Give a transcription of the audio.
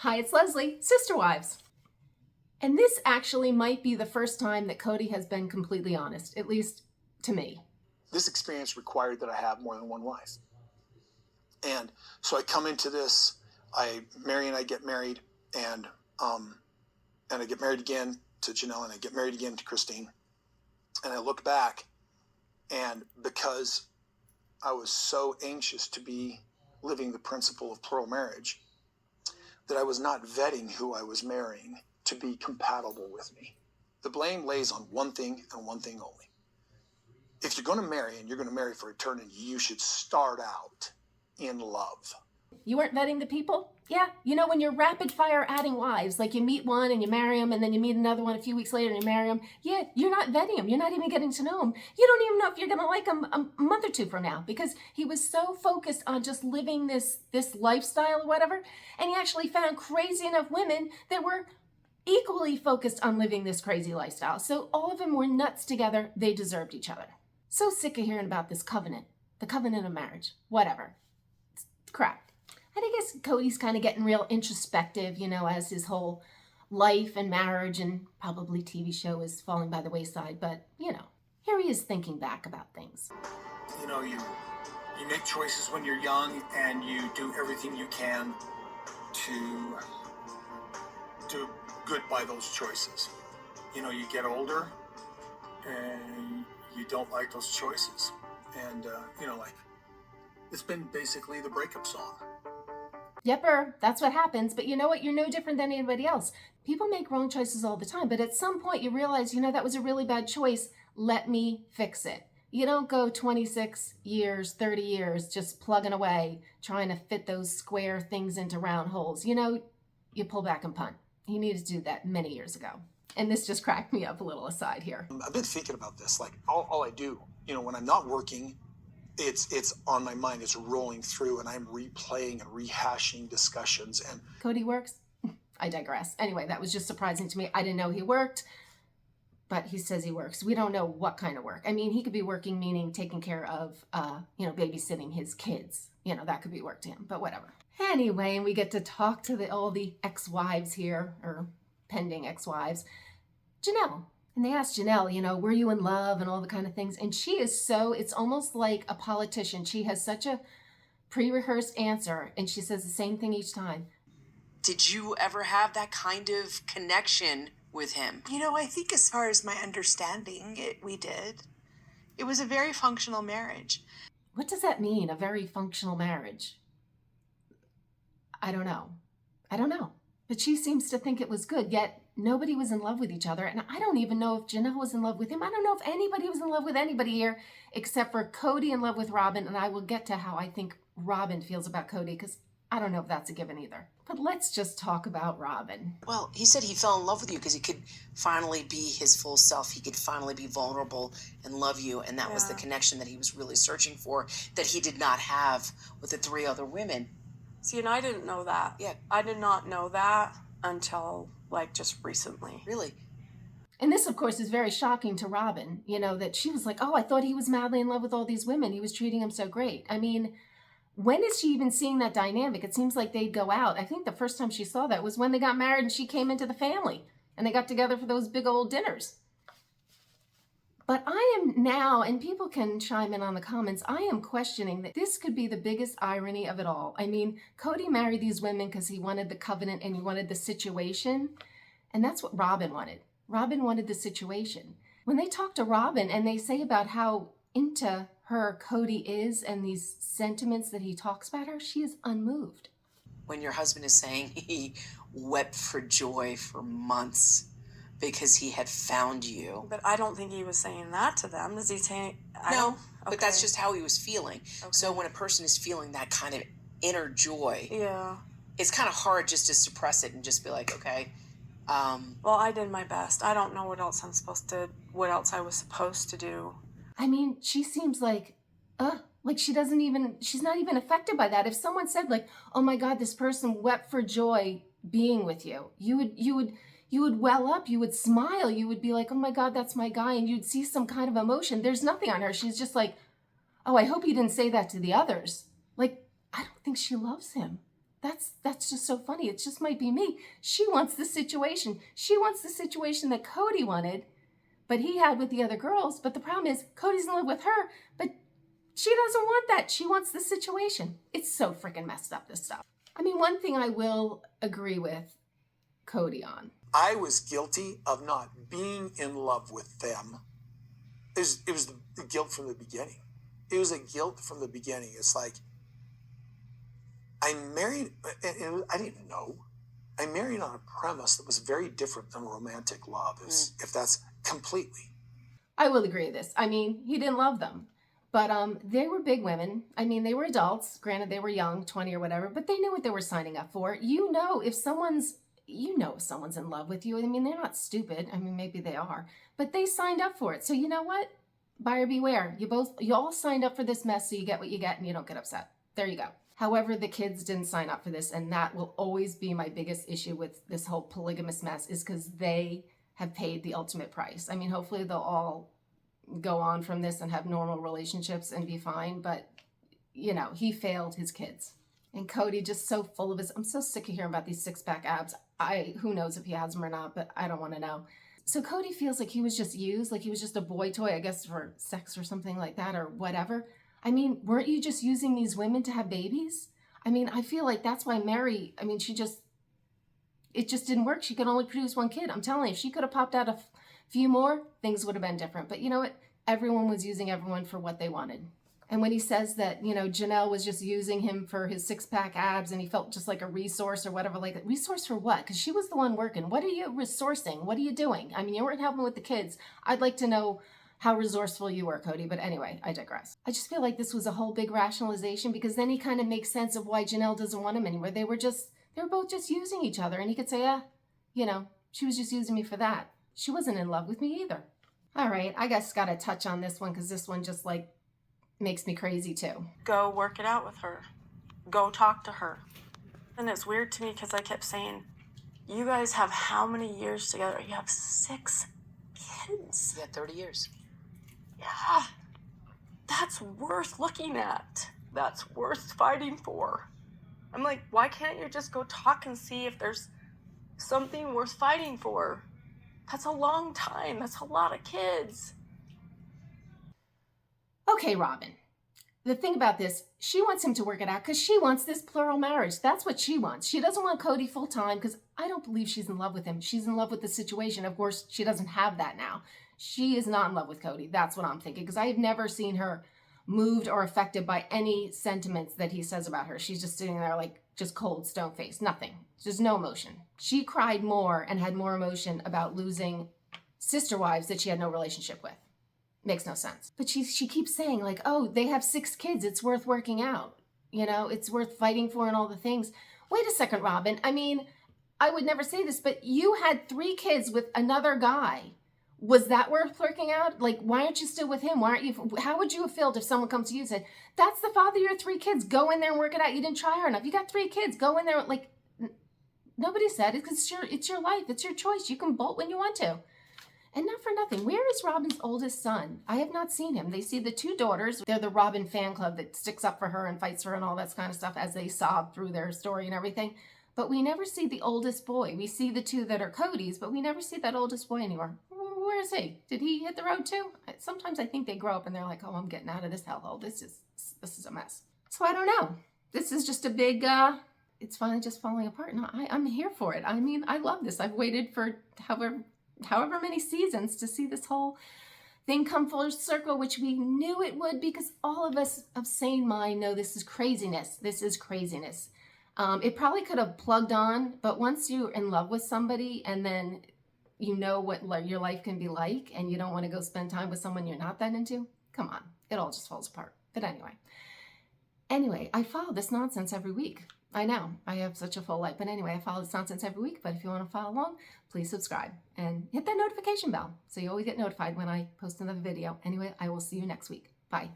Hi, it's Leslie, Sister Wives. And this actually might be the first time that Kody has been completely honest, at least to me. This experience required that I have more than one wife. And so I come into this, I marry and I get married, and I get married again to Janelle, and I get married again to Christine. And I look back, and because I was so anxious to be living the principle of plural marriage, that I was not vetting who I was marrying to be compatible with me. The blame lays on one thing and one thing only. If you're going to marry and you're going to marry for eternity, you should start out in love. You weren't vetting the people? Yeah, you know, when you're rapid fire adding wives, like you meet one and you marry them, and then you meet another one a few weeks later and you marry them. Yeah, you're not vetting them. You're not even getting to know them. You don't even know if you're going to like them a month or two from now, because he was so focused on just living this lifestyle or whatever. And he actually found crazy enough women that were equally focused on living this crazy lifestyle. So all of them were nuts together. They deserved each other. So sick of hearing about this covenant, the covenant of marriage, whatever. It's crap. And I guess Kody's kind of getting real introspective, you know, as his whole life and marriage and probably TV show is falling by the wayside. But, you know, here he is thinking back about things. You know, you make choices when you're young, and you do everything you can to do good by those choices. You know, you get older and you don't like those choices. And, you know, like, it's been basically the breakup song. Yepper, that's what happens. But you know what? You're no different than anybody else. People make wrong choices all the time. But at some point you realize, you know, that was a really bad choice. Let me fix it. You don't go 26 years, 30 years just plugging away, trying to fit those square things into round holes. You know, you pull back and punt. He needed to do that many years ago. And this just cracked me up a little aside here. I've been thinking about this. Like, all I do, you know, when I'm not working, it's on my mind. It's rolling through, and I'm replaying and rehashing discussions. And Kody works? I digress. Anyway, that was just surprising to me. I didn't know he worked, but he says he works. We don't know what kind of work. I mean, he could be working, meaning taking care of, you know, babysitting his kids. You know, that could be work to him, but whatever. Anyway, and we get to talk to all the ex-wives here, or pending ex-wives. Janelle. And they asked Janelle, you know, were you in love and all the kind of things? And she is so, it's almost like a politician. She has such a pre-rehearsed answer, and she says the same thing each time. Did you ever have that kind of connection with him? You know, I think as far as my understanding, we did. It was a very functional marriage. What does that mean, a very functional marriage? I don't know. But she seems to think it was good, yet nobody was in love with each other. And I don't even know if Janelle was in love with him. I don't know if anybody was in love with anybody here, except for Kody in love with Robin. And I will get to how I think Robin feels about Kody, because I don't know if that's a given either. But let's just talk about Robin. Well, he said he fell in love with you because he could finally be his full self. He could finally be vulnerable and love you. And that was the connection that he was really searching for, that he did not have with the 3 other women. See, and I didn't know that. Yeah. I did not know that until, like, just recently. Really? And this, of course, is very shocking to Robin, you know, that she was like, oh, I thought he was madly in love with all these women. He was treating them so great. I mean, when is she even seeing that dynamic? It seems like they'd go out. I think the first time she saw that was when they got married and she came into the family and they got together for those big old dinners. But I am now, and people can chime in on the comments, I am questioning that this could be the biggest irony of it all. I mean, Kody married these women because he wanted the covenant and he wanted the situation. And that's what Robin wanted. Robin wanted the situation. When they talk to Robin and they say about how into her Kody is and these sentiments that he talks about her, she is unmoved. When your husband is saying he wept for joy for months because he had found you. But I don't think he was saying that to them. Is he saying... No, but that's just how he was feeling. Okay. So when a person is feeling that kind of inner joy, it's kind of hard just to suppress it and just be like, okay. Well, I did my best. I don't know what else I was supposed to do. I mean, she seems like she's not even affected by that. If someone said like, oh my God, this person wept for joy being with you, you would well up, you would smile, you would be like, oh my God, that's my guy, and you'd see some kind of emotion. There's nothing on her. She's just like, oh, I hope you didn't say that to the others. Like, I don't think she loves him. That's just so funny. It just might be me. She wants the situation. She wants the situation that Kody wanted, but he had with the other girls. But the problem is Kody's in love with her, but she doesn't want that. She wants the situation. It's so freaking messed up, this stuff. I mean, one thing I will agree with Kody on. I was guilty of not being in love with them. It was the guilt from the beginning. It was a guilt from the beginning. It's like, I married, and I didn't know. I married on a premise that was very different than romantic love, if that's completely. I will agree with this. I mean, he didn't love them, but they were big women. I mean, they were adults. Granted, they were young, 20 or whatever, but they knew what they were signing up for. You know if someone's in love with you. I mean, they're not stupid. I mean, maybe they are, but they signed up for it. So you know what? Buyer beware. You all signed up for this mess, so you get what you get and you don't get upset. There you go. However, the kids didn't sign up for this, and that will always be my biggest issue with this whole polygamous mess, is because they have paid the ultimate price. I mean, hopefully they'll all go on from this and have normal relationships and be fine, but, you know, he failed his kids. And Kody just so full of his, I'm so sick of hearing about these six-pack abs. Who knows if he has them or not, but I don't want to know. So Kody feels like he was just used, like he was just a boy toy, I guess, for sex or something like that or whatever. I mean, weren't you just using these women to have babies? I mean, I feel like that's why Mary, I mean, it just didn't work. She could only produce one kid. I'm telling you, if she could have popped out a few more, things would have been different. But you know what? Everyone was using everyone for what they wanted. And when he says that, you know, Janelle was just using him for his six-pack abs and he felt just like a resource or whatever, like, resource for what? Because she was the one working. What are you resourcing? What are you doing? I mean, you weren't helping with the kids. I'd like to know how resourceful you were, Kody. But anyway, I digress. I just feel like this was a whole big rationalization, because then he kind of makes sense of why Janelle doesn't want him anymore. They were both just using each other. And he could say, you know, she was just using me for that. She wasn't in love with me either. All right, I guess got to touch on this one, because this one just like makes me crazy too. Go work it out with her. Go talk to her. And it's weird to me because I kept saying, you guys have how many years together? You have 6 kids. Yeah, 30 years. Yeah, that's worth looking at. That's worth fighting for. I'm like, why can't you just go talk and see if there's something worth fighting for? That's a long time. That's a lot of kids. Okay, Robin. The thing about this, she wants him to work it out because she wants this plural marriage. That's what she wants. She doesn't want Kody full-time because I don't believe she's in love with him. She's in love with the situation. Of course, she doesn't have that now. She is not in love with Kody. That's what I'm thinking, because I have never seen her moved or affected by any sentiments that he says about her. She's just sitting there like just cold, stone-faced, nothing. There's no emotion. She cried more and had more emotion about losing sister wives that she had no relationship with. Makes no sense. But she keeps saying like, oh, they have 6 kids. It's worth working out. You know, it's worth fighting for and all the things. Wait a second, Robin. I mean, I would never say this, but you had 3 kids with another guy. Was that worth working out? Like, why aren't you still with him? Why aren't you? How would you have felt if someone comes to you and said, that's the father of your 3 kids. Go in there and work it out. You didn't try hard enough. You got 3 kids. Go in there. Like, nobody said it, because it's your life. It's your choice. You can bolt when you want to. And not for nothing, where is Robin's oldest son? I have not seen him. They see the 2 daughters. They're the Robin fan club that sticks up for her and fights for her and all that kind of stuff as they sob through their story and everything. But we never see the oldest boy. We see the 2 that are Kody's, but we never see that oldest boy anymore. Where is he? Did he hit the road too? Sometimes I think they grow up and they're like, oh, I'm getting out of this hellhole. This is a mess. So I don't know. This is just a big, it's finally just falling apart. No, I'm here for it. I mean, I love this. I've waited for however many seasons to see this whole thing come full circle, which we knew it would, because all of us of sane mind know this is craziness. This is craziness. It probably could have plugged on, but once you're in love with somebody and then you know what your life can be like and you don't want to go spend time with someone you're not that into, come on, it all just falls apart. But anyway, I follow this nonsense every week. I know, I have such a full life. But anyway, I follow this nonsense every week. But if you want to follow along, please subscribe and hit that notification bell so you always get notified when I post another video. Anyway, I will see you next week. Bye.